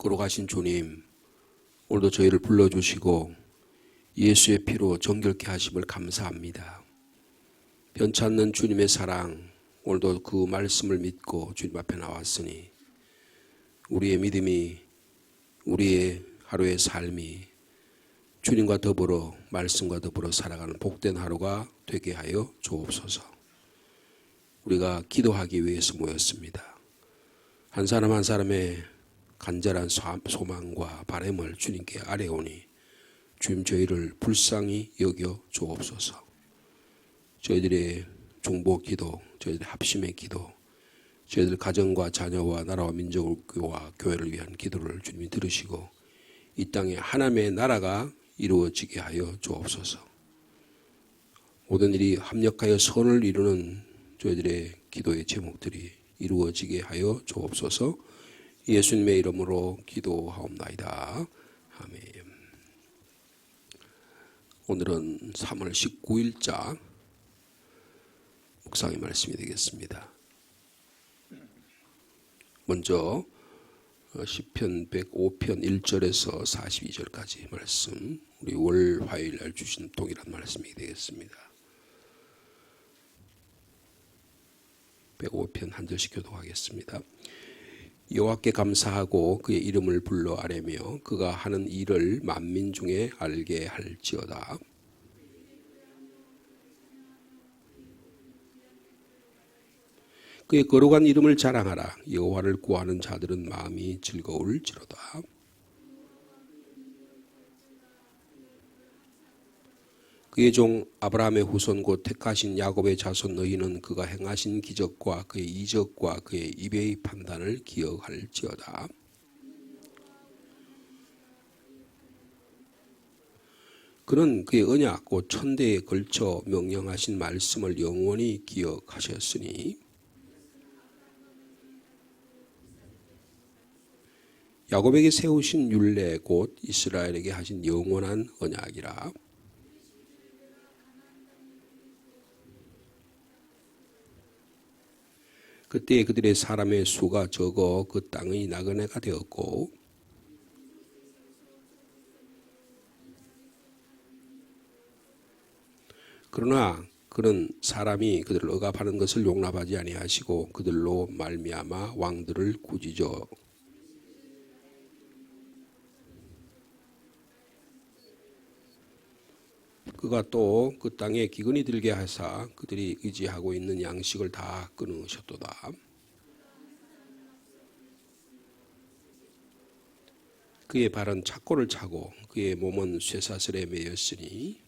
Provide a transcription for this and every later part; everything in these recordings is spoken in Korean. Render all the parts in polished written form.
걸어가신 주님, 오늘도 저희를 불러주시고 예수의 피로 정결케 하심을 감사합니다. 변치 않는 주님의 사랑, 오늘도 그 말씀을 믿고 주님 앞에 나왔으니 우리의 믿음이, 우리의 하루의 삶이 주님과 더불어, 말씀과 더불어 살아가는 복된 하루가 되게 하여 주옵소서. 우리가 기도하기 위해서 모였습니다. 한 사람 한 사람의 간절한 소망과 바람을 주님께 아뢰오니 주님 저희를 불쌍히 여겨 주옵소서. 저희들의 중보 기도, 저희들의 합심의 기도, 저희들 가정과 자녀와 나라와 민족과 교회를 위한 기도를 주님이 들으시고 이 땅에 하나님의 나라가 이루어지게 하여 주옵소서. 모든 일이 합력하여 선을 이루는 저희들의 기도의 제목들이 이루어지게 하여 주옵소서. 예수님의 이름으로 기도하옵나이다. 아멘. 오늘은 3월 19일자 묵상의 말씀이 되겠습니다. 먼저 시편 105편 1절에서 42절까지 말씀, 우리 월 화요일 날 주신 동일한 말씀이 되겠습니다. 105편 한 절씩 교독하겠습니다. 여호와께 감사하고 그의 이름을 불러 아뢰며 그가 하는 일을 만민 중에 알게 할지어다. 그의 거룩한 이름을 자랑하라. 여호와를 구하는 자들은 마음이 즐거울지로다. 그의 종 아브라함의 후손 곧 택하신 야곱의 자손 너희는 그가 행하신 기적과 그의 이적과 그의 입의 판단을 기억할지어다. 그는 그의 언약 곧 천대에 걸쳐 명령하신 말씀을 영원히 기억하셨으니 야곱에게 세우신 율례 곧 이스라엘에게 하신 영원한 언약이라. 그때 그들의 사람의 수가 적어 그 땅의 나그네가 되었고 그러나 그는 사람이 그들을 억압하는 것을 용납하지 아니하시고 그들로 말미암아 왕들을 꾸짖어 그가 또 그 땅에 기근이 들게 하사 그들이 의지하고 있는 양식을 다 끊으셨도다. 그의 발은 착고를 차고 그의 몸은 쇠사슬에 매였으니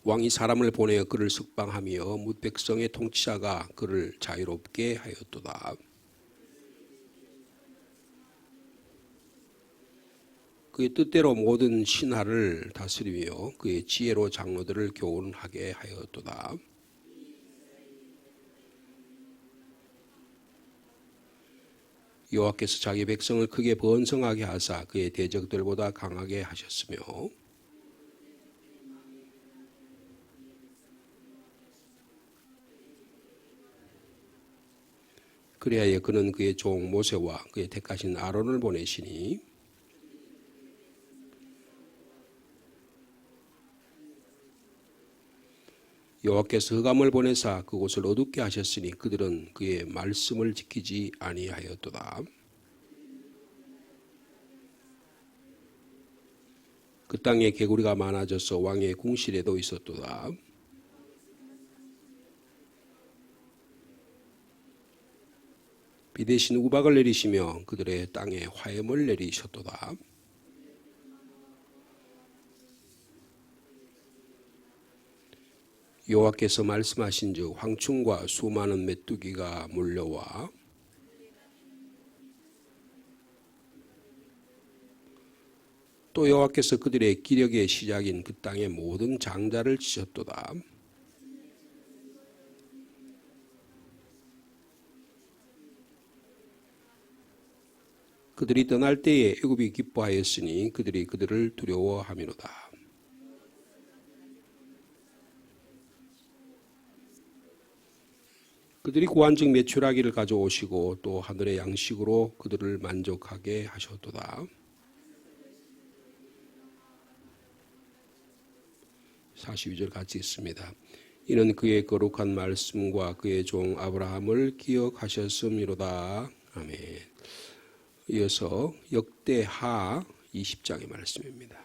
왕이 사람을 보내어 그를 석방하며 뭇 백성의 통치자가 그를 자유롭게 하였도다. 그의 뜻대로 모든 신하를 다스리며 그의 지혜로 장로들을 교훈하게 하였도다. 여호와께서 자기 백성을 크게 번성하게 하사 그의 대적들보다 강하게 하셨으며 그리하여 그는 그의 종 모세와 그의 택하신 아론을 보내시니 여호와께서 흑암을 보내사 그곳을 어둡게 하셨으니 그들은 그의 말씀을 지키지 아니하였도다. 그 땅에 개구리가 많아져서 왕의 궁실에도 있었도다. 비 대신 우박을 내리시며 그들의 땅에 화염을 내리셨도다. 여호와께서 말씀하신즉 황충과 수많은 메뚜기가 몰려와 또 여호와께서 그들의 기력의 시작인 그 땅의 모든 장자를 치셨도다. 그들이 떠날 때에 애굽이 기뻐하였으니 그들이 그들을 두려워하미로다. 그들이 구한적 메추라기를 가져오시고 또 하늘의 양식으로 그들을 만족하게 하셨도다. 42절 같이 있습니다. 이는 그의 거룩한 말씀과 그의 종 아브라함을 기억하셨음이로다. 아멘. 이어서 역대하 20장의 말씀입니다.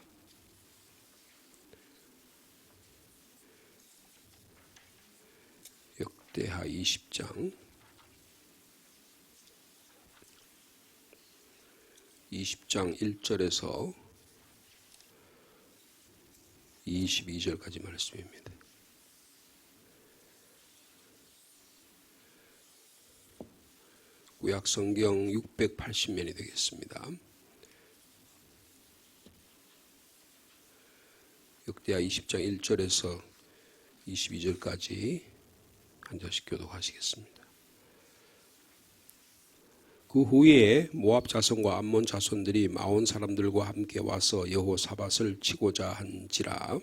역대하 20장 1절에서 22절까지 말씀입니다. 구약 성경 680면이 되겠습니다. 역대하 20장 1절에서 22절까지 한 절씩 교독하시겠습니다. 그 후에 모압 자손과 암몬 자손들이 마온 사람들과 함께 와서 여호사밧을 치고자 한지라.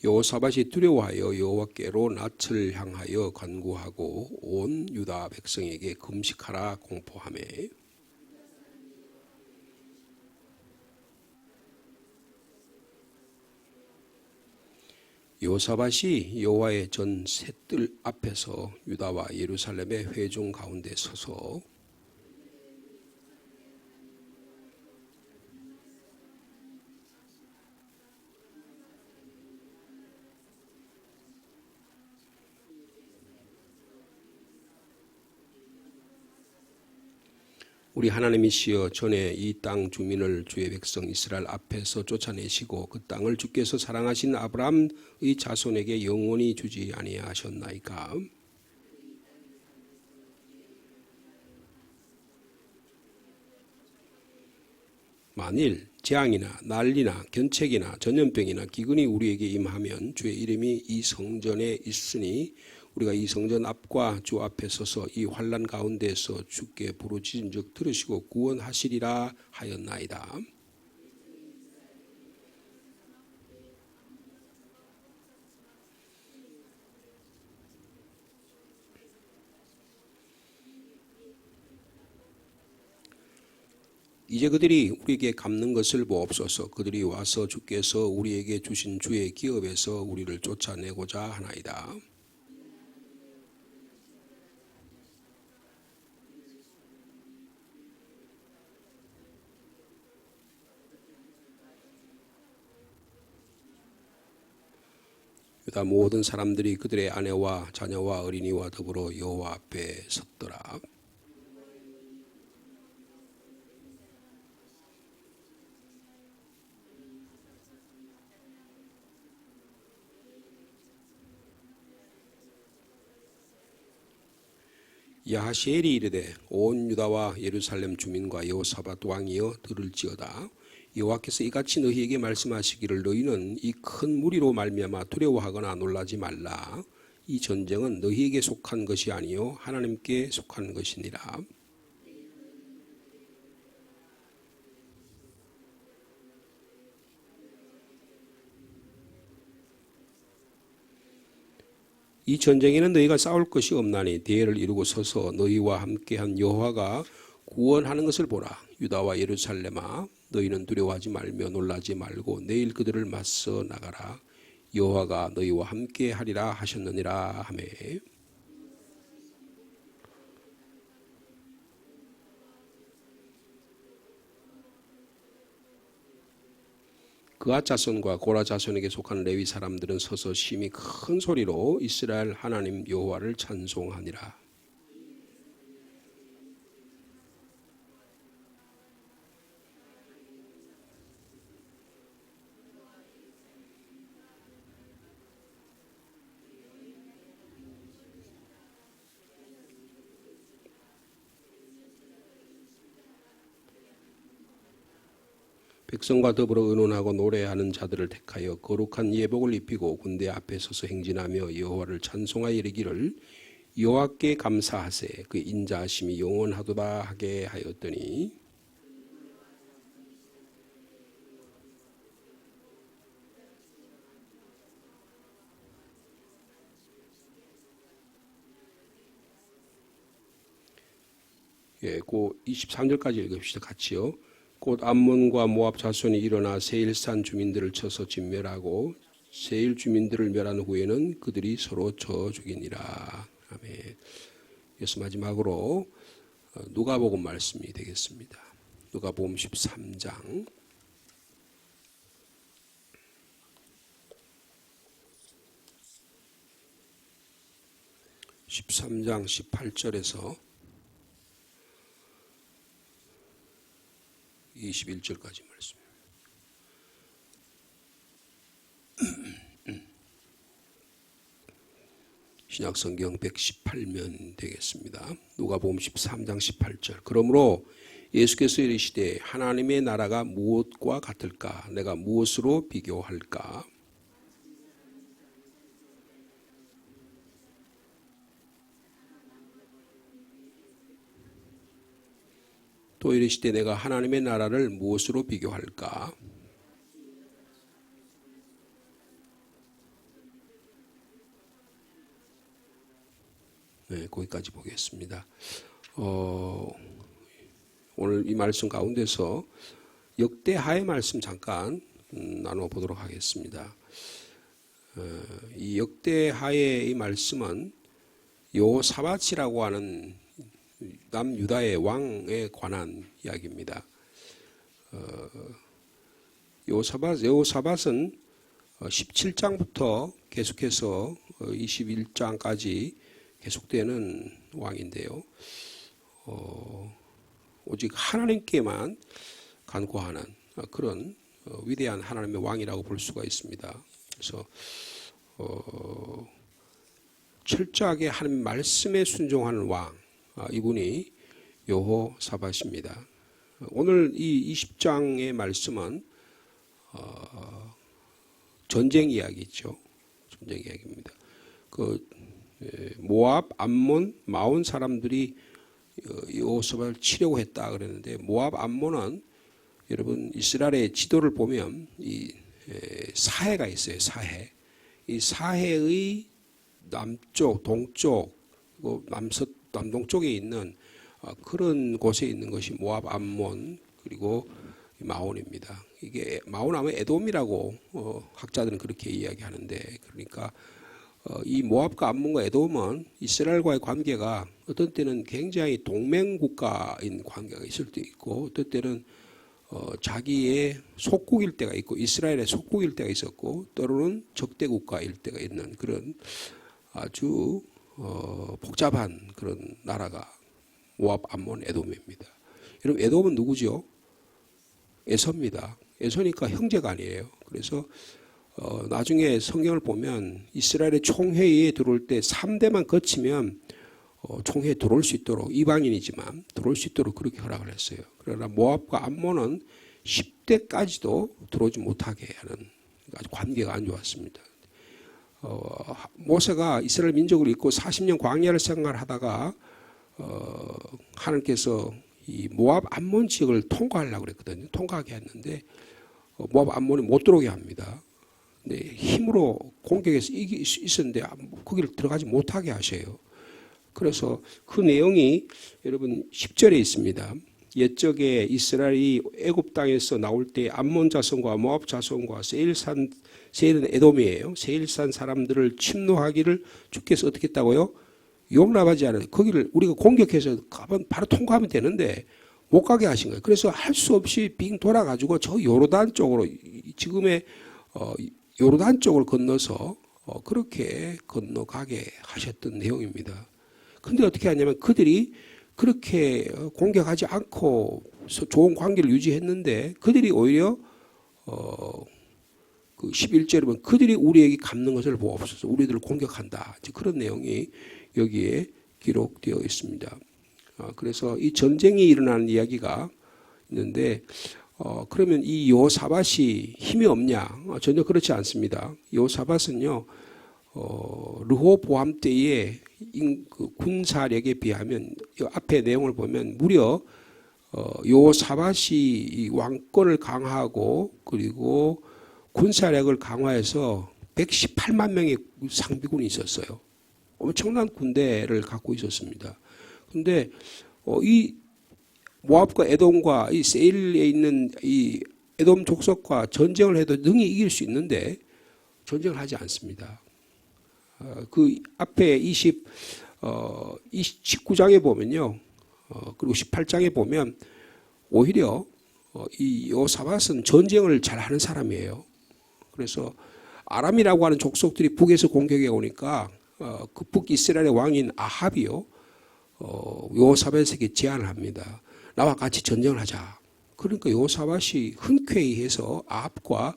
여호사밧이 두려워하여 여호와께로 낯을 향하여 간구하고 온 유다 백성에게 금식하라 공포하며 여호사밧이 여호와의 전 셋들 앞에서 유다와 예루살렘의 회중 가운데 서서 우리 하나님이시여 전에 이 땅 주민을 주의 백성 이스라엘 앞에서 쫓아내시고 그 땅을 주께서 사랑하신 아브라함의 자손에게 영원히 주지 아니하셨나이까. 만일 재앙이나 난리나 견책이나 전염병이나 기근이 우리에게 임하면 주의 이름이 이 성전에 있으니 우리가 이 성전 앞과 주 앞에 서서 이 환난 가운데서 주께 부르짖은즉 들으시고 구원하시리라 하였나이다. 이제 그들이 우리에게 갚는 것을 보옵소서. 그들이 와서 주께서 우리에게 주신 주의 기업에서 우리를 쫓아내고자 하나이다. 유다 모든 사람들이 그들의 아내와 자녀와 어린이와 더불어 여호와 앞에 섰더라. 야하시엘이 이르되 온 유다와 예루살렘 주민과 여호사밧 왕이여 들을지어다. 여호와께서 이같이 너희에게 말씀하시기를 너희는 이 큰 무리로 말미암아 두려워하거나 놀라지 말라. 이 전쟁은 너희에게 속한 것이 아니요 하나님께 속한 것이니라. 이 전쟁에는 너희가 싸울 것이 없나니 대회를 이루고 서서 너희와 함께한 여호와가 구원하는 것을 보라. 유다와 예루살렘아 너희는 두려워하지 말며 놀라지 말고 내일 그들을 맞서 나가라. 여호와가 너희와 함께하리라 하셨느니라 하매. 그앗 자손과 고라 자손에게 속한 레위 사람들은 서서 심히 큰 소리로 이스라엘 하나님 여호와를 찬송하니라. 백성과 더불어 의논하고 노래하는 자들을 택하여 거룩한 예복을 입히고 군대 앞에 서서 행진하며 여호와를 찬송하여 이르기를 여호와께 감사하세 그 인자하심이 영원하도다 하게 하였더니 그 23절까지 읽읍시다. 같이요. 곧 암몬과 모압 자손이 일어나 세일산 주민들을 쳐서 진멸하고 세일 주민들을 멸한 후에는 그들이 서로 쳐 죽이니라. 아멘. 이어서 마지막으로 누가복음 말씀이 되겠습니다. 누가복음 13장 18절에서 21절까지 말씀. 신약성경 118면 되겠습니다. 누가복음 13장 18절. 그러므로 예수께서 이르시되 하나님의 나라가 무엇과 같을까? 내가 무엇으로 비교할까? 또 이르시되 내가 하나님의 나라를 무엇으로 비교할까? 네, 거기까지 보겠습니다. 오늘 이 말씀 가운데서 역대하의 말씀 잠깐 나눠보도록 하겠습니다. 이 역대하의 이 말씀은 여호사밧이라고 하는 남유다의 왕에 관한 이야기입니다. 여호사밧은 17장부터 계속해서 21장까지 계속되는 왕인데요. 오직 하나님께만 간구하는 그런 위대한 하나님의 왕이라고 볼 수가 있습니다. 그래서 철저하게 하나님 말씀에 순종하는 왕, 이분이 여호사밧입니다. 오늘 이 20장의 말씀은 전쟁 이야기죠. 전쟁 이야기입니다. 모압, 암몬, 마온 사람들이 여호사밧을 치려고 했다 그랬는데 모압, 암몬은 여러분 이스라엘의 지도를 보면 이 사해가 있어요. 사해. 이 사해의 남쪽, 동쪽, 그리고 남동쪽에 있는 그런 곳에 있는 것이 모압, 암몬 그리고 마온입니다. 이게 마온하면 에돔이라고 학자들은 그렇게 이야기하는데 그러니까 이 모압과 암몬과 에돔은 이스라엘과의 관계가 어떤 때는 굉장히 동맹국가인 관계가 있을 때 있고 어떤 때는 자기의 속국일 때가 있고 이스라엘의 속국일 때가 있었고 때로는 적대국가일 때가 있는 그런 아주 복잡한 그런 나라가 모압, 암몬, 에돔입니다. 여러분 에돔은 누구죠? 에서입니다. 에서니까 형제가 아니에요. 그래서 나중에 성경을 보면 이스라엘의 총회의에 들어올 때 3대만 거치면 총회에 들어올 수 있도록 이방인이지만 들어올 수 있도록 그렇게 허락을 했어요. 그러나 모압과 암몬은 10대까지도 들어오지 못하게 하는 아주 관계가 안 좋았습니다. 모세가 이스라엘 민족을 잃고 40년 광야를 생활하다가 하나님께서 이 모압 암몬 지역을 통과하려고 그랬거든요. 통과하게 했는데 모압 암몬이 못 들어오게 합니다. 근데 힘으로 공격해서 이길 수 있었는데 거기를 들어가지 못하게 하셔요. 그래서 그 내용이 여러분 10절에 있습니다. 옛적에 이스라엘이 애굽 땅에서 나올 때 암몬 자손과 모압 자손과 세일은 에돔이에요. 세일산 사람들을 침노하기를 주께서 어떻게 했다고요? 용납하지 않아요. 거기를 우리가 공격해서 바로 통과하면 되는데 못 가게 하신 거예요. 그래서 할 수 없이 빙 돌아가지고 저 요르단 쪽으로 지금의 요르단 쪽을 건너서 그렇게 건너가게 하셨던 내용입니다. 근데 어떻게 하냐면 그들이 그렇게 공격하지 않고 좋은 관계를 유지했는데 그들이 오히려 그 11절에 보면 그들이 우리에게 갚는 것을 보옵소서 우리들을 공격한다. 그런 내용이 여기에 기록되어 있습니다. 그래서 이 전쟁이 일어나는 이야기가 있는데 그러면 이 여호사밧이 힘이 없냐? 전혀 그렇지 않습니다. 여호사밧은요 르호보암 때의 그 군사력에 비하면 이 앞에 내용을 보면 무려 여호사밧이 이 왕권을 강화하고 그리고 군사력을 강화해서 118만 명의 상비군이 있었어요. 엄청난 군대를 갖고 있었습니다. 그런데 이 모압과 에돔과 이 세일에 있는 이 에돔 족속과 전쟁을 해도 능히 이길 수 있는데 전쟁을 하지 않습니다. 그 앞에 19장에 보면요. 그리고 18장에 보면 오히려 이 여호사밧은 전쟁을 잘하는 사람이에요. 그래서 아람이라고 하는 족속들이 북에서 공격해 오니까 그 북이스라엘의 왕인 아합이요. 여호사밧에게 제안을 합니다. 나와 같이 전쟁을 하자. 그러니까 여호사밧이 흔쾌히 해서 아합과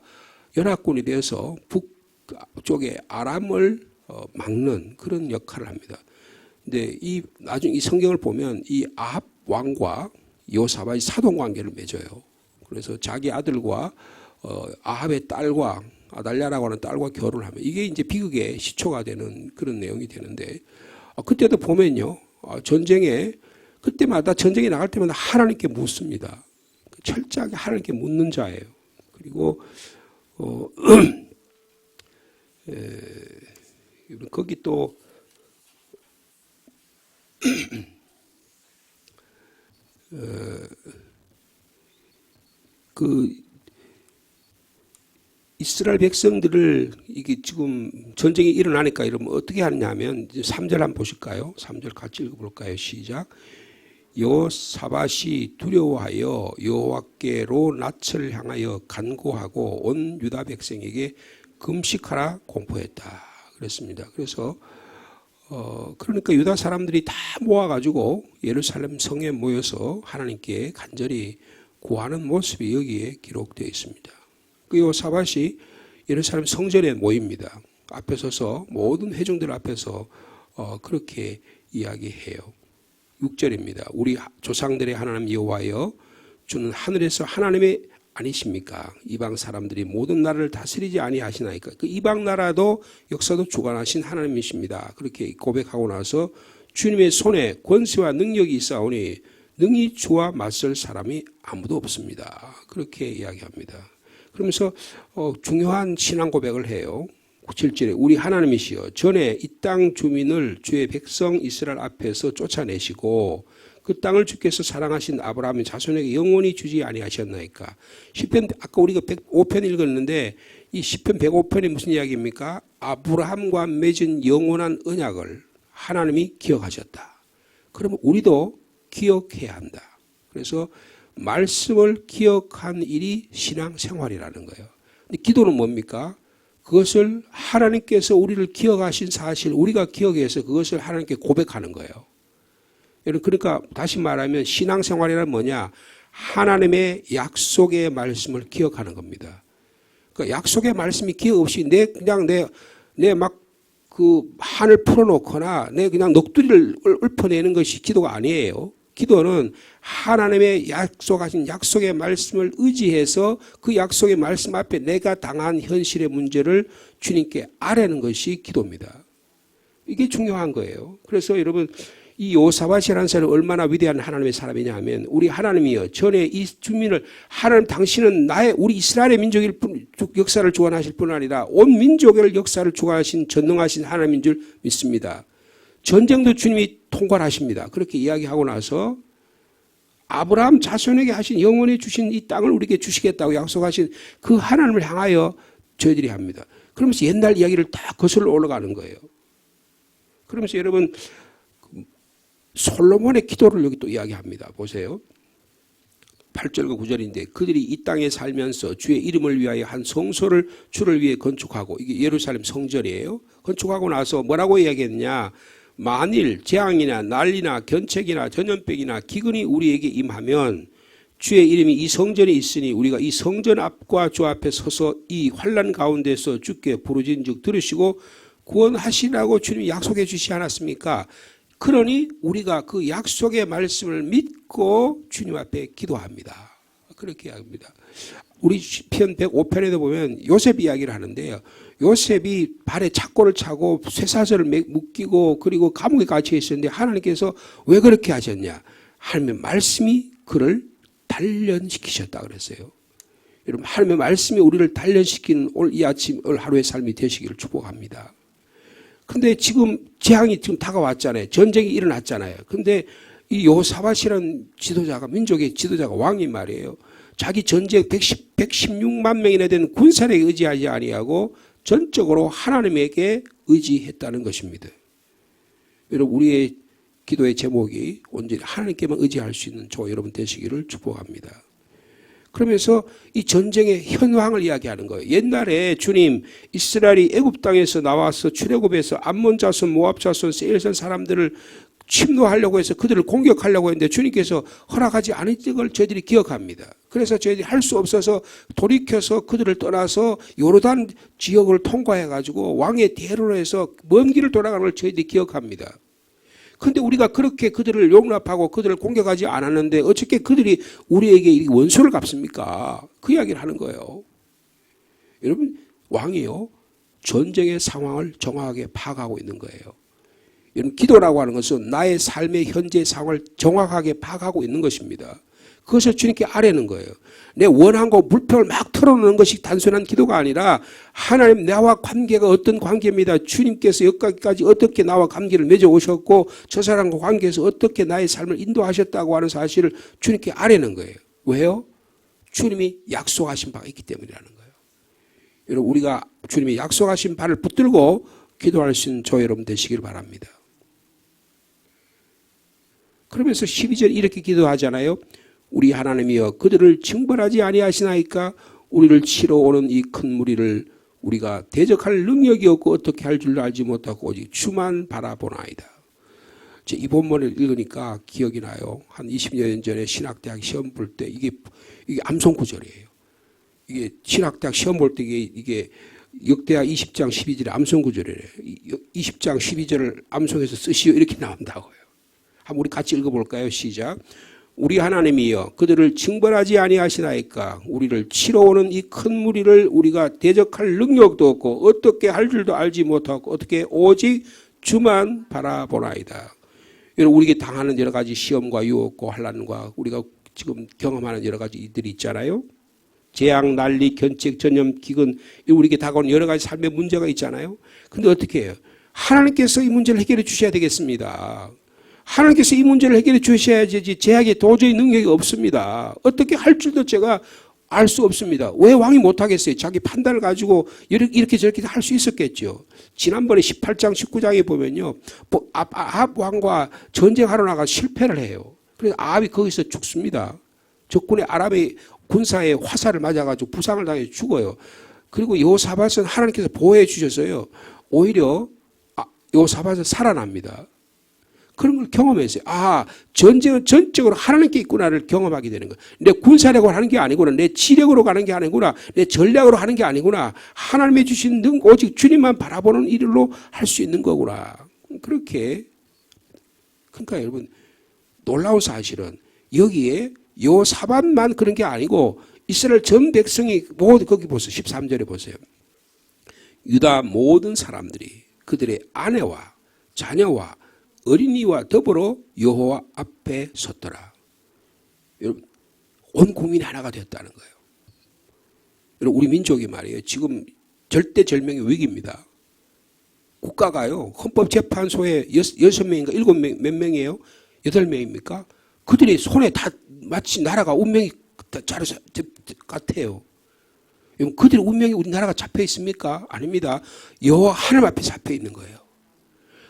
연합군이 되어서 북쪽의 아람을 막는 그런 역할을 합니다. 근데 나중에 이 성경을 보면 이 아합 왕과 여호사밧이 사돈 관계를 맺어요. 그래서 자기 아들과 아합의 딸과 아달랴라고 하는 딸과 결혼을 하면 이게 이제 비극의 시초가 되는 그런 내용이 되는데 그때도 보면요. 그때마다 전쟁에 나갈 때마다 하나님께 묻습니다. 철저하게 하나님께 묻는 자예요. 그리고 거기 또 그 이스라엘 백성들을 이게 지금 전쟁이 일어나니까 이러면 어떻게 하느냐 하면 3절 한번 보실까요? 3절 같이 읽어볼까요? 시작. 여호사밧이 두려워하여 여호와께로 낯을 향하여 간구하고 온 유다 백성에게 금식하라 공포했다. 그랬습니다. 그래서 그러니까 유다 사람들이 다 모아가지고 예루살렘 성에 모여서 하나님께 간절히 구하는 모습이 여기에 기록되어 있습니다. 그 여호사밧이 예루살렘 성전에 모입니다. 앞에 서서 모든 회중들 앞에서 그렇게 이야기해요. 6절입니다. 우리 조상들의 하나님 여호와여 주는 하늘에서 하나님의 아니십니까? 이방 사람들이 모든 나라를 다스리지 아니하시나이까? 그 이방 나라도 역사도 주관하신 하나님이십니다. 그렇게 고백하고 나서 주님의 손에 권세와 능력이 있사오니 능히 주와 맞설 사람이 아무도 없습니다. 그렇게 이야기합니다. 그러면서 중요한 신앙 고백을 해요. 7절에 우리 하나님이시여 전에 이 땅 주민을 주의 백성 이스라엘 앞에서 쫓아내시고 그 땅을 주께서 사랑하신 아브라함의 자손에게 영원히 주지 아니하셨나이까. 시편 아까 우리가 105편 읽었는데 이 시편 105편이 무슨 이야기입니까? 아브라함과 맺은 영원한 언약을 하나님이 기억하셨다. 그러면 우리도 기억해야 한다. 그래서 말씀을 기억한 일이 신앙생활이라는 거예요. 근데 기도는 뭡니까? 그것을 하나님께서 우리를 기억하신 사실 우리가 기억해서 그것을 하나님께 고백하는 거예요. 여러분 그러니까 다시 말하면 신앙생활이란 뭐냐? 하나님의 약속의 말씀을 기억하는 겁니다. 그러니까 약속의 말씀이 기억 없이 내 막 그 한을 풀어놓거나 내 그냥 넋두리를 읊어내는 것이 기도가 아니에요. 기도는 하나님의 약속하신 약속의 말씀을 의지해서 그 약속의 말씀 앞에 내가 당한 현실의 문제를 주님께 아뢰는 것이 기도입니다. 이게 중요한 거예요. 그래서 여러분 이 여호사밧이라는 사람이 얼마나 위대한 하나님의 사람이냐 하면 우리 하나님이여 전에 이 주민을 하나님 당신은 우리 이스라엘의 민족일 뿐 역사를 주관하실 뿐 아니라 온 민족의 역사를 주관하신 전능하신 하나님인 줄 믿습니다. 전쟁도 주님이 통과하십니다. 그렇게 이야기하고 나서 아브라함 자손에게 하신 영원히 주신 이 땅을 우리에게 주시겠다고 약속하신 그 하나님을 향하여 저희들이 합니다. 그러면서 옛날 이야기를 다 거슬러 올라가는 거예요. 그러면서 여러분 솔로몬의 기도를 여기 또 이야기합니다. 보세요. 8절과 9절인데 그들이 이 땅에 살면서 주의 이름을 위하여 한 성소를 주를 위해 건축하고 이게 예루살렘 성전이에요. 건축하고 나서 뭐라고 이야기했냐. 만일 재앙이나 난리나 견책이나 전염병이나 기근이 우리에게 임하면 주의 이름이 이 성전에 있으니 우리가 이 성전 앞과 주 앞에 서서 이 환난 가운데서 주께 부르짖은즉 들으시고 구원하시라고 주님이 약속해 주시지 않았습니까? 그러니 우리가 그 약속의 말씀을 믿고 주님 앞에 기도합니다. 그렇게 이야기합니다. 우리 시편 105편에도 보면 요셉 이야기를 하는데요. 요셉이 발에 착고를 차고 쇠사슬을 묶이고 그리고 감옥에 갇혀 있었는데 하나님께서 왜 그렇게 하셨냐? 하나님의 말씀이 그를 단련시키셨다 그랬어요. 여러분, 하나님의 말씀이 우리를 단련시키는 오늘 이 아침, 오늘 하루의 삶이 되시기를 축복합니다. 근데 지금 재앙이 지금 다가왔잖아요. 전쟁이 일어났잖아요. 근데 이 여호사밧이라는 지도자가, 민족의 지도자가 왕이 말이에요. 자기 전쟁 116만 명이나 되는 군사력에 의지하지 아니하고 전적으로 하나님에게 의지했다는 것입니다. 여러분, 우리의 기도의 제목이 온전히 하나님께만 의지할 수 있는 저와 여러분 되시기를 축복합니다. 그러면서 이 전쟁의 현황을 이야기하는 거예요. 옛날에 주님, 이스라엘이 애굽 땅에서 나와서 출애굽해서 암몬 자손, 모압 자손, 세일산 사람들을 침노하려고 해서 그들을 공격하려고 했는데 주님께서 허락하지 않은 걸 저희들이 기억합니다. 그래서 저희들이 할 수 없어서 돌이켜서 그들을 떠나서 요르단 지역을 통과해가지고 왕의 대로로 해서 먼 길을 돌아가는 걸 저희들이 기억합니다. 그런데 우리가 그렇게 그들을 용납하고 그들을 공격하지 않았는데 어떻게 그들이 우리에게 원수를 갚습니까? 그 이야기를 하는 거예요. 여러분, 왕이요, 전쟁의 상황을 정확하게 파악하고 있는 거예요. 여러분, 기도라고 하는 것은 나의 삶의 현재 상황을 정확하게 파악하고 있는 것입니다. 그것을 주님께 아뢰는 거예요. 내 원한과 불평을 막 털어놓는 것이 단순한 기도가 아니라 하나님, 나와 관계가 어떤 관계입니다. 주님께서 여기까지 어떻게 나와 관계를 맺어 오셨고 저 사람과 관계에서 어떻게 나의 삶을 인도하셨다고 하는 사실을 주님께 아뢰는 거예요. 왜요? 주님이 약속하신 바가 있기 때문이라는 거예요. 여러분, 우리가 주님이 약속하신 바를 붙들고 기도할 수 있는 저 여러분 되시길 바랍니다. 그러면서 12절 이렇게 기도하잖아요. 우리 하나님이여, 그들을 징벌하지 아니하시나이까? 우리를 치러 오는 이 큰 무리를 우리가 대적할 능력이 없고 어떻게 할 줄도 알지 못하고 오직 주만 바라보나이다. 이 본문을 읽으니까 기억이 나요. 한 20년 전에 신학대학 시험 볼 때 이게 암송 구절이에요. 이게 신학대학 시험 볼 때 이게 역대하 20장 12절에 암송 구절이래요. 20장 12절을 암송해서 쓰시오 이렇게 나온다고요. 한번 우리 같이 읽어볼까요? 시작. 우리 하나님이여, 그들을 징벌하지 아니하시나이까? 우리를 치러 오는 이 큰 무리를 우리가 대적할 능력도 없고 어떻게 할 줄도 알지 못하고 어떻게 오직 주만 바라보나이다. 여러분, 우리에게 당하는 여러 가지 시험과 유혹과 환난과 우리가 지금 경험하는 여러 가지 일들이 있잖아요. 재앙, 난리, 견책, 전염, 기근, 우리에게 다가오는 여러 가지 삶의 문제가 있잖아요. 근데 어떻게 해요? 하나님께서 이 문제를 해결해 주셔야 되겠습니다. 하나님께서 이 문제를 해결해 주셔야지 제약에 도저히 능력이 없습니다. 어떻게 할 줄도 제가 알 수 없습니다. 왜 왕이 못하겠어요? 자기 판단을 가지고 이렇게 저렇게 할 수 있었겠죠. 지난번에 18장 19장에 보면요, 아합 왕과 전쟁하러 나가 실패를 해요. 그래서 아합이 거기서 죽습니다. 적군의 아람의 군사의 화살을 맞아가지고 부상을 당해 죽어요. 그리고 여호사밧은 하나님께서 보호해 주셔서요, 오히려 여호사밧은 살아납니다. 그런 걸 경험했어요. 아, 전쟁은 전적으로 하나님께 있구나를 경험하게 되는 거예요. 내 군사력으로 하는 게 아니구나. 내 지력으로 가는 게 아니구나. 내 전략으로 하는 게 아니구나. 하나님이 주신 오직 주님만 바라보는 일로 할 수 있는 거구나. 그렇게. 그러니까 여러분, 놀라운 사실은 여기에 여호사밧만 그런 게 아니고 이스라엘 전 백성이 모두 거기 보세요. 13절에 보세요. 유다 모든 사람들이 그들의 아내와 자녀와 어린이와 더불어 여호와 앞에 섰더라. 여러분, 온 국민이 하나가 되었다는 거예요. 여러분, 우리 민족이 말이에요, 지금 절대절명의 위기입니다. 국가가요, 헌법재판소에 6명인가 7명, 몇 명이에요? 8명입니까? 그들이 손에 다 마치 나라가 운명이 자료서 같아요. 여러분, 그들의 운명이 우리나라가 잡혀 있습니까? 아닙니다. 여호와 하나님 앞에 잡혀 있는 거예요.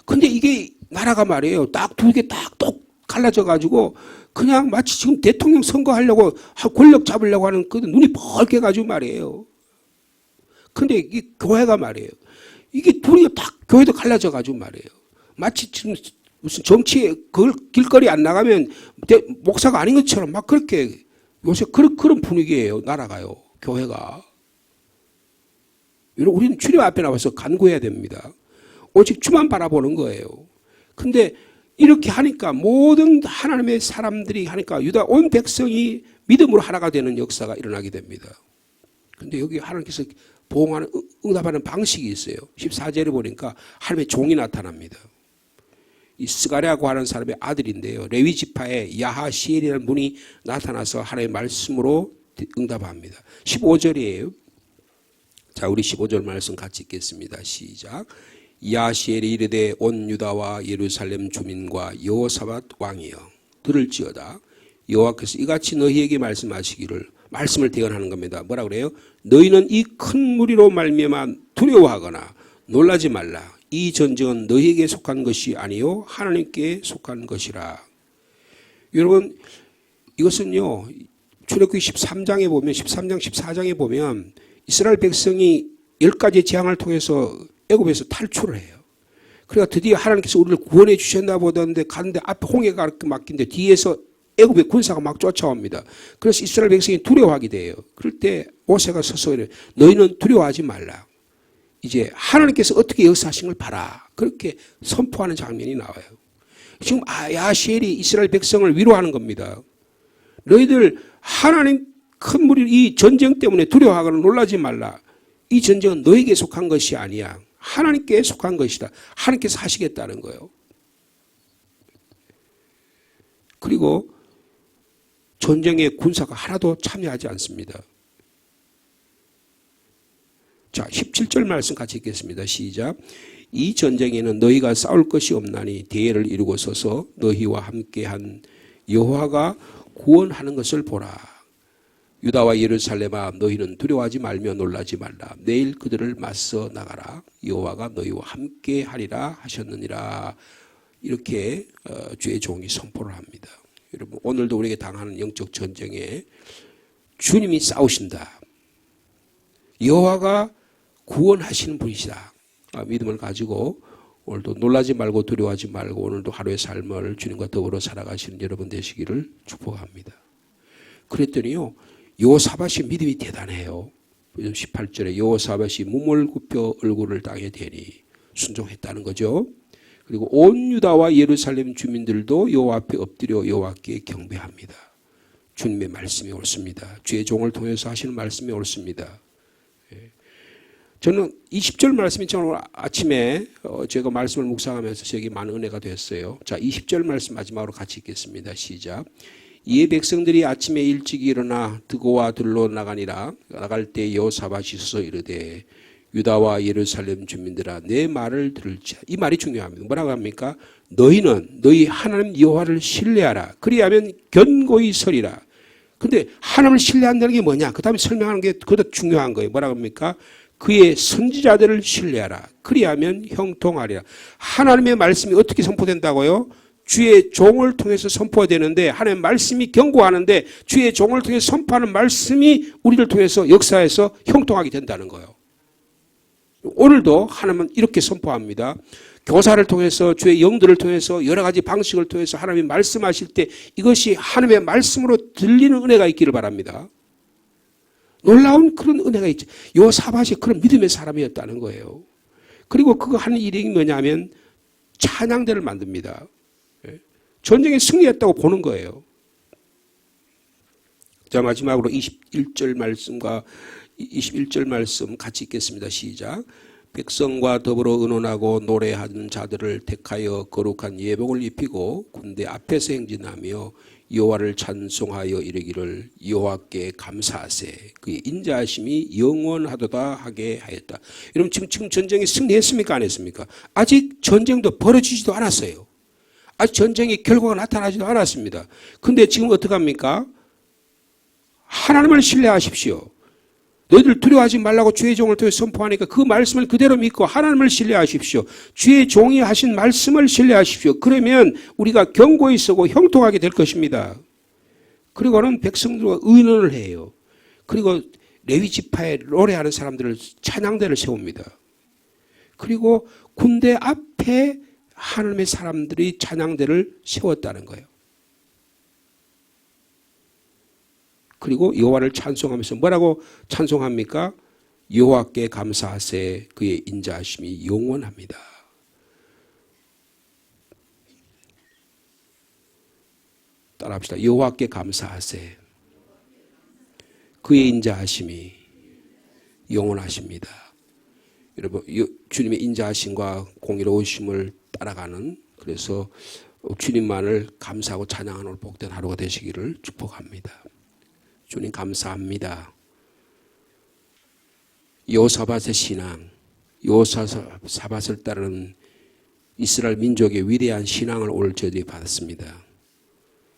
근데 이게 나라가 말이에요, 딱 두 개 딱 갈라져 가지고 그냥 마치 지금 대통령 선거하려고 권력 잡으려고 하는 그 눈이 벌게 가지고 말이에요. 근데 이 교회가 말이에요, 이게 둘이 딱 교회도 갈라져 가지고 말이에요, 마치 지금 무슨 정치에 길거리 안 나가면 목사가 아닌 것처럼 막 그렇게 요새 그런 분위기예요. 나라가요, 교회가. 여러분, 우리는 주님 앞에 나와서 간구해야 됩니다. 오직 주만 바라보는 거예요. 근데 이렇게 하니까 모든 하나님의 사람들이 하니까 유다 온 백성이 믿음으로 하나가 되는 역사가 일어나게 됩니다. 근데 여기 하나님께서 보응하는, 응답하는 방식이 있어요. 14절에 보니까 하나님의 종이 나타납니다. 이 스가랴고 하는 사람의 아들인데요. 레위 지파의 야하시엘이라는 분이 나타나서 하나님의 말씀으로 응답합니다. 15절이에요. 자, 우리 15절 말씀 같이 읽겠습니다. 시작. 야하시엘이 이르되 온 유다와 예루살렘 주민과 여호사밧 왕이여 들을지어다. 여호와께서 이같이 너희에게 말씀하시기를, 말씀을 대언하는 겁니다. 뭐라 그래요? 너희는 이 큰 무리로 말미암아 두려워하거나 놀라지 말라. 이 전쟁은 너희에게 속한 것이 아니요 하나님께 속한 것이라. 여러분, 이것은요, 출애굽기 13장에 보면, 13장 14장에 보면 이스라엘 백성이 10가지 재앙을 통해서 애굽에서 탈출을 해요. 그러니까 드디어 하나님께서 우리를 구원해 주셨나 보다는데 가는데 앞에 홍해가 막힌데 뒤에서 애굽의 군사가 막 쫓아옵니다. 그래서 이스라엘 백성이 두려워하게 돼요. 그럴 때 모세가 서서 이래, 너희는 두려워하지 말라. 이제 하나님께서 어떻게 역사하신 걸 봐라. 그렇게 선포하는 장면이 나와요. 지금 야하시엘이 이스라엘 백성을 위로하는 겁니다. 너희들 하나님 큰 무리 이 전쟁 때문에 두려워하거나 놀라지 말라. 이 전쟁은 너에게 속한 것이 아니야. 하나님께 속한 것이다. 하나님께서 하시겠다는 거예요. 그리고 전쟁에 군사가 하나도 참여하지 않습니다. 자, 17절 말씀 같이 읽겠습니다. 시작. 이 전쟁에는 너희가 싸울 것이 없나니 대회를 이루고 서서 너희와 함께한 여호와가 구원하는 것을 보라. 유다와 예루살렘아 너희는 두려워하지 말며 놀라지 말라. 내일 그들을 맞서 나가라. 여호와가 너희와 함께하리라 하셨느니라. 이렇게 주의 종이 선포를 합니다. 여러분, 오늘도 우리에게 당하는 영적 전쟁에 주님이 싸우신다. 여호와가 구원하시는 분이시다. 믿음을 가지고 오늘도 놀라지 말고 두려워하지 말고 오늘도 하루의 삶을 주님과 더불어 살아가시는 여러분 되시기를 축복합니다. 그랬더니요, 여호사밧이 믿음이 대단해요. 18절에 여호사밧이 몸을 굽혀 얼굴을 땅에 대니 순종했다는 거죠. 그리고 온 유다와 예루살렘 주민들도 여호와 앞에 엎드려 여호와께 경배합니다. 주님의 말씀이 옳습니다. 주의 종을 통해서 하시는 말씀이 옳습니다. 저는 20절 말씀이 저는 아침에 제가 말씀을 묵상하면서 저에게 많은 은혜가 됐어요. 자, 20절 말씀 마지막으로 같이 읽겠습니다. 시작. 이에 백성들이 아침에 일찍 일어나 드고와 들로 나가니라. 나갈 때 여호사밧이 서서 이르되 유다와 예루살렘 주민들아 내 말을 들을지. 이 말이 중요합니다. 뭐라고 합니까? 너희는 너희 하나님 여호와를 신뢰하라. 그리하면 견고히 서리라. 근데 하나님을 신뢰한다는 게 뭐냐? 그 다음에 설명하는 게 그것도 중요한 거예요. 뭐라고 합니까? 그의 선지자들을 신뢰하라. 그리하면 형통하리라. 하나님의 말씀이 어떻게 선포된다고요? 주의 종을 통해서 선포가 되는데 하나님의 말씀이 경고하는데 주의 종을 통해서 선포하는 말씀이 우리를 통해서 역사에서 형통하게 된다는 거예요. 오늘도 하나님은 이렇게 선포합니다. 교사를 통해서 주의 영들을 통해서 여러 가지 방식을 통해서 하나님이 말씀하실 때 이것이 하나님의 말씀으로 들리는 은혜가 있기를 바랍니다. 놀라운 그런 은혜가 있죠. 여호사밧이 그런 믿음의 사람이었다는 거예요. 그리고 그거 하는 일이 뭐냐면 찬양대를 만듭니다. 전쟁에 승리했다고 보는 거예요. 자, 마지막으로 21절 말씀과 21절 말씀 같이 읽겠습니다. 시작. 백성과 더불어 의논하고 노래하는 자들을 택하여 거룩한 예복을 입히고 군대 앞에서 행진하며 여호와를 찬송하여 이르기를 여호와께 감사하세. 그의 인자하심이 영원하도다 하게 하였다. 여러분, 지금 전쟁에 승리했습니까? 안 했습니까? 아직 전쟁도 벌어지지도 않았어요. 아직 전쟁의 결과가 나타나지도 않았습니다. 근데 지금 어떡합니까? 하나님을 신뢰하십시오. 너희들 두려워하지 말라고 주의 종을 통해 선포하니까 그 말씀을 그대로 믿고 하나님을 신뢰하십시오. 주의 종이 하신 말씀을 신뢰하십시오. 그러면 우리가 견고히 서고 형통하게 될 것입니다. 그리고는 백성들과 의논을 해요. 그리고 레위 지파에 노래하는 사람들을 찬양대를 세웁니다. 그리고 군대 앞에 하나님의 사람들이 찬양대를 세웠다는 거예요. 그리고 여호와를 찬송하면서 뭐라고 찬송합니까? 여호와께 감사하세. 그의 인자하심이 영원합니다. 따라합시다. 여호와께 감사하세. 그의 인자하심이 영원하십니다. 여러분, 주님의 인자하심과 공의로우심을 따라가는, 그래서 주님만을 감사하고 찬양하는 오늘 복된 하루가 되시기를 축복합니다. 주님 감사합니다. 여호사밧의 신앙, 여호사밧을 따르는 이스라엘 민족의 위대한 신앙을 오늘 저희들이 받았습니다.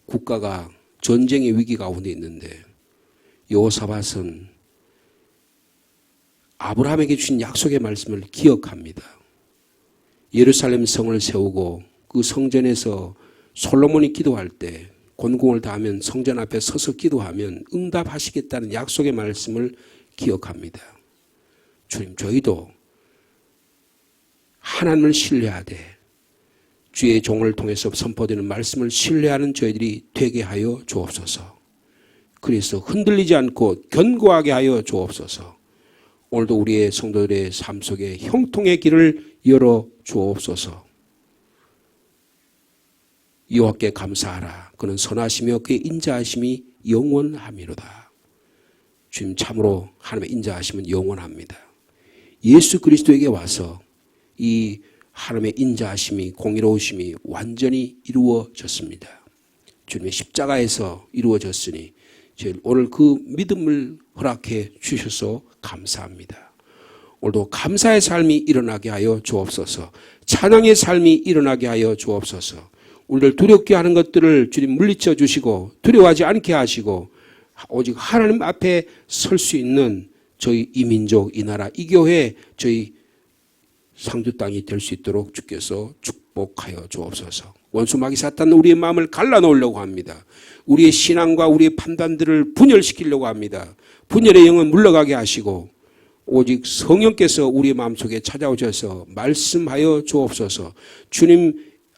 국가가 전쟁의 위기 가운데 있는데 여호사밧은 아브라함에게 주신 약속의 말씀을 기억합니다. 예루살렘 성을 세우고 그 성전에서 솔로몬이 기도할 때 곤궁을 다하면 성전 앞에 서서 기도하면 응답하시겠다는 약속의 말씀을 기억합니다. 주님, 저희도 하나님을 신뢰하되 주의 종을 통해서 선포되는 말씀을 신뢰하는 저희들이 되게 하여 주옵소서. 그래서 흔들리지 않고 견고하게 하여 주옵소서. 오늘도 우리의 성도들의 삶 속에 형통의 길을 열어 주옵소서. 여호와께 감사하라. 그는 선하시며 그의 인자하심이 영원함이로다. 주님, 참으로 하나님의 인자하심은 영원합니다. 예수 그리스도에게 와서 이 하나님의 인자하심이 공의로우심이 완전히 이루어졌습니다. 주님의 십자가에서 이루어졌으니 저희 오늘 그 믿음을 허락해 주셔서 감사합니다. 오늘도 감사의 삶이 일어나게 하여 주옵소서. 찬양의 삶이 일어나게 하여 주옵소서. 우리를 두렵게 하는 것들을 주님 물리쳐 주시고 두려워하지 않게 하시고 오직 하나님 앞에 설 수 있는 저희 이 민족, 이 나라, 이 교회, 저희 상주 땅이 될 수 있도록 주께서 축복하여 주옵소서. 원수 마귀 사탄은 우리의 마음을 갈라놓으려고 합니다. 우리의 신앙과 우리의 판단들을 분열시키려고 합니다. 분열의 영은 물러가게 하시고 오직 성령께서 우리의 마음속에 찾아오셔서 말씀하여 주옵소서. 주님,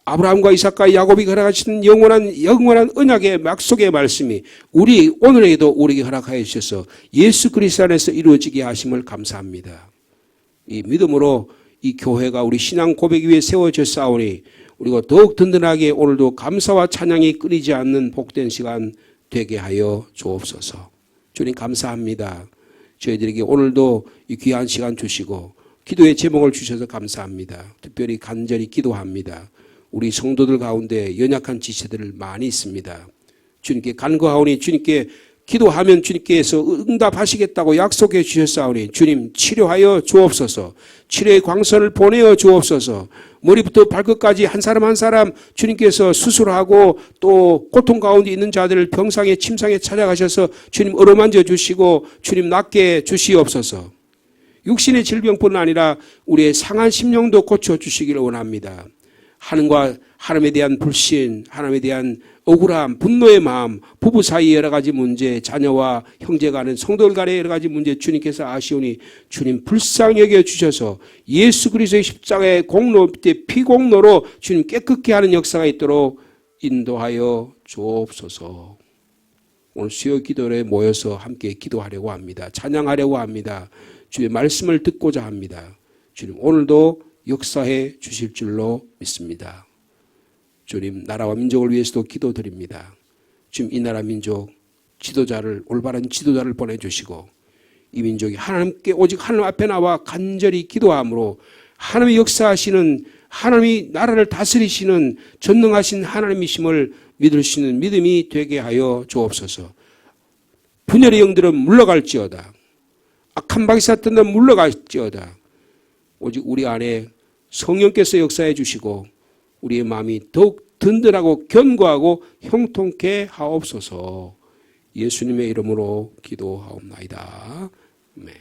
아브라함과 이삭과 야곱이 허락하신 영원한 언약의 약속의 말씀이 우리 오늘에도 우리에게 허락하여 주셔서 예수 그리스도 안에서 이루어지게 하심을 감사합니다. 이 믿음으로 이 교회가 우리 신앙 고백 위에 세워졌사오니 우리가 더욱 든든하게 오늘도 감사와 찬양이 끊이지 않는 복된 시간 되게 하여 주옵소서. 주님 감사합니다. 저희들에게 오늘도 이 귀한 시간 주시고 기도의 제목을 주셔서 감사합니다. 특별히 간절히 기도합니다. 우리 성도들 가운데 연약한 지체들 많이 있습니다. 주님께 간구하오니 주님께 기도하면 주님께서 응답하시겠다고 약속해 주셨사오니 주님 치료하여 주옵소서. 치료의 광선을 보내어 주옵소서. 머리부터 발끝까지 한 사람 한 사람 주님께서 수술하고 또 고통 가운데 있는 자들을 병상에 침상에 찾아가셔서 주님 어루만져 주시고 주님 낫게 주시옵소서. 육신의 질병뿐 아니라 우리의 상한 심령도 고쳐주시기를 원합니다. 하나님과 하나님에 대한 불신, 하나님에 대한 억울함, 분노의 마음, 부부 사이의 여러 가지 문제, 자녀와 형제 간의 성도들 간의 여러 가지 문제 주님께서 아시오니 주님 불쌍히 여겨주셔서 예수 그리스도의 십자가의 공로, 피공로로 주님 깨끗게 하는 역사가 있도록 인도하여 주옵소서. 오늘 수요 기도에 모여서 함께 기도하려고 합니다. 찬양하려고 합니다. 주의 말씀을 듣고자 합니다. 주님 오늘도 역사해 주실 줄로 믿습니다. 주님 나라와 민족을 위해서도 기도드립니다. 주님 이 나라 민족 지도자를 올바른 지도자를 보내주시고 이 민족이 하나님께 오직 하나님 앞에 나와 간절히 기도함으로 하나님의 역사하시는 하나님이 나라를 다스리시는 전능하신 하나님이심을 믿을 수 있는 믿음이 되게 하여 주옵소서. 분열의 영들은 물러갈지어다. 악한 박이 사탄은 물러갈지어다. 오직 우리 안에 성령께서 역사해 주시고 우리의 마음이 더욱 든든하고 견고하고 형통케 하옵소서. 예수님의 이름으로 기도하옵나이다. 아멘.